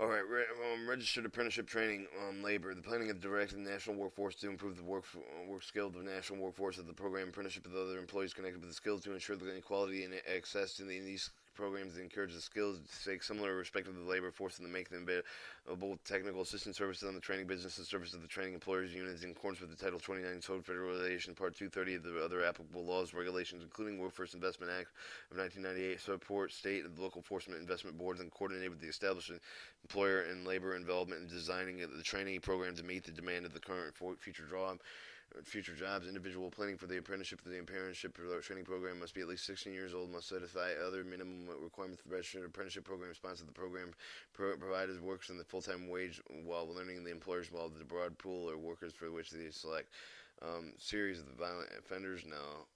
All right, registered apprenticeship training labor. The planning of direct the national workforce to improve the work skill of the national workforce of the program apprenticeship with other employees connected with the skills to ensure the equality and access to these programs that encourage the skills to take similar respect of the labor force and to make them available technical assistance services on the training business and service of the training employers units in accordance with the Title 29 Code Federal Regulation Part 230 of the other applicable laws regulations including Workforce Investment Act of 1998 support state and local enforcement investment boards and coordinate with the establishment employer and labor involvement in designing the training program to meet the demand of the current future jobs. Individual planning for the apprenticeship training program must be at least 16 years old, must satisfy other minimum requirements for the registered apprenticeship program sponsor the program providers works in the full-time wage while learning the employers while the broad pool of workers for which they select. Series of the violent offenders now.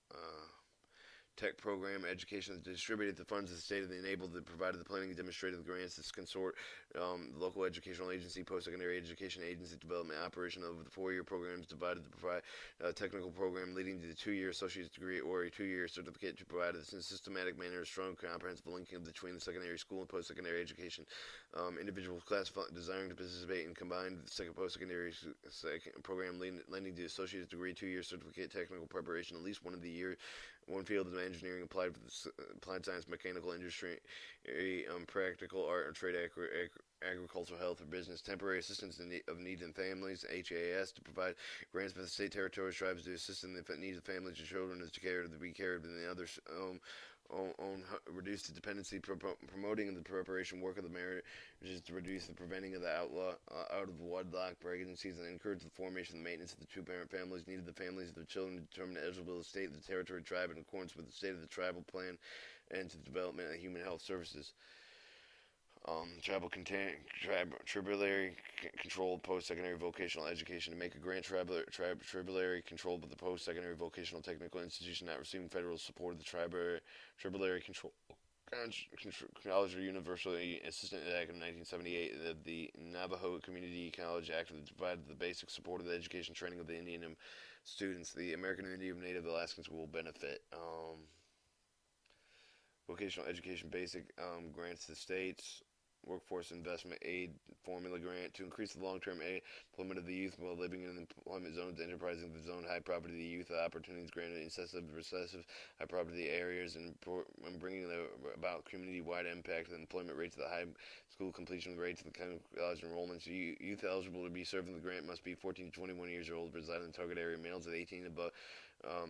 Tech program education distributed the funds of the state of the enabled that provided the planning and demonstrated the grants to consort local educational agency post-secondary education agency development operation of the 4-year programs divided to provide a technical program leading to the 2-year associate's degree or a 2-year certificate to provide in a systematic manner a strong comprehensive linking between the secondary school and post-secondary education. Individuals desiring to participate in combined post-secondary program lending to associate's degree 2-year certificate technical preparation at least one field of engineering applied for the applied science, mechanical industry, practical art, or trade, agricultural, health, or business. Temporary assistance of needs and families (HAS) to provide grants for the state, territories, tribes to assist in the needs of families and children as to care to be cared and the others. Reduce the dependency, promoting the preparation work of the marriages to reduce the preventing of the out of wedlock pregnancies and encourage the formation and maintenance of the two-parent families, need of the families of the children to determine the eligible state of the territory tribe in accordance with the state of the tribal plan and to the development of human health services. Tribulary controlled post-secondary vocational education to make a grant tribulary controlled with the post-secondary vocational technical institution not receiving federal support of the tribulary control college or university assistant act of 1978 the Navajo Community College Act that provided the basic support of the education training of the Indian students. The American Indian Native Alaskans will benefit. Vocational education basic grants to the states. Workforce Investment Aid Formula Grant to increase the long-term employment of the youth while living in employment zones, enterprising the zone high poverty youth opportunities granted in recessive high poverty areas, and bringing about community-wide impact of the employment rates of the high school completion rates of the college enrollments. Youth eligible to be served in the grant must be 14 to 21 years old, reside in the target area. Males at 18 above.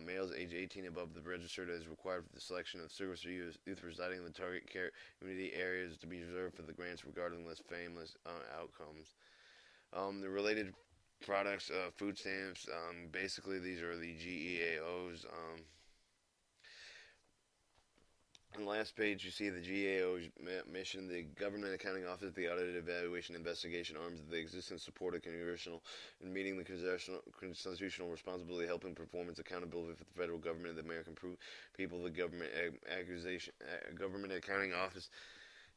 Males age 18 above the registered as required for the selection of service youth residing in the target care community areas to be reserved for the grants regardless family outcomes. The related products, food stamps, basically these are the GEAOs. On the last page, you see the GAO's mission, the Government Accounting Office, the Audit, Evaluation, Investigation arms of the existence, support of congressional, and meeting the constitutional responsibility, helping performance, accountability for the federal government, the American people, the Government Accounting Office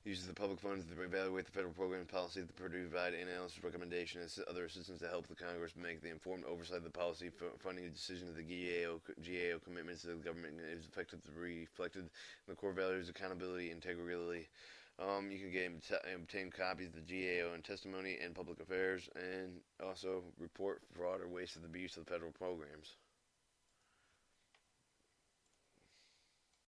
uses the public funds to evaluate the federal program policy to provide analysis, recommendation, and other assistance to help the Congress make the informed oversight of the policy funding decisions of the GAO commitments to the government is effectively reflected in the core values, accountability, integrity. You can obtain copies of the GAO and testimony and public affairs, and also report fraud or waste of the abuse of the federal programs.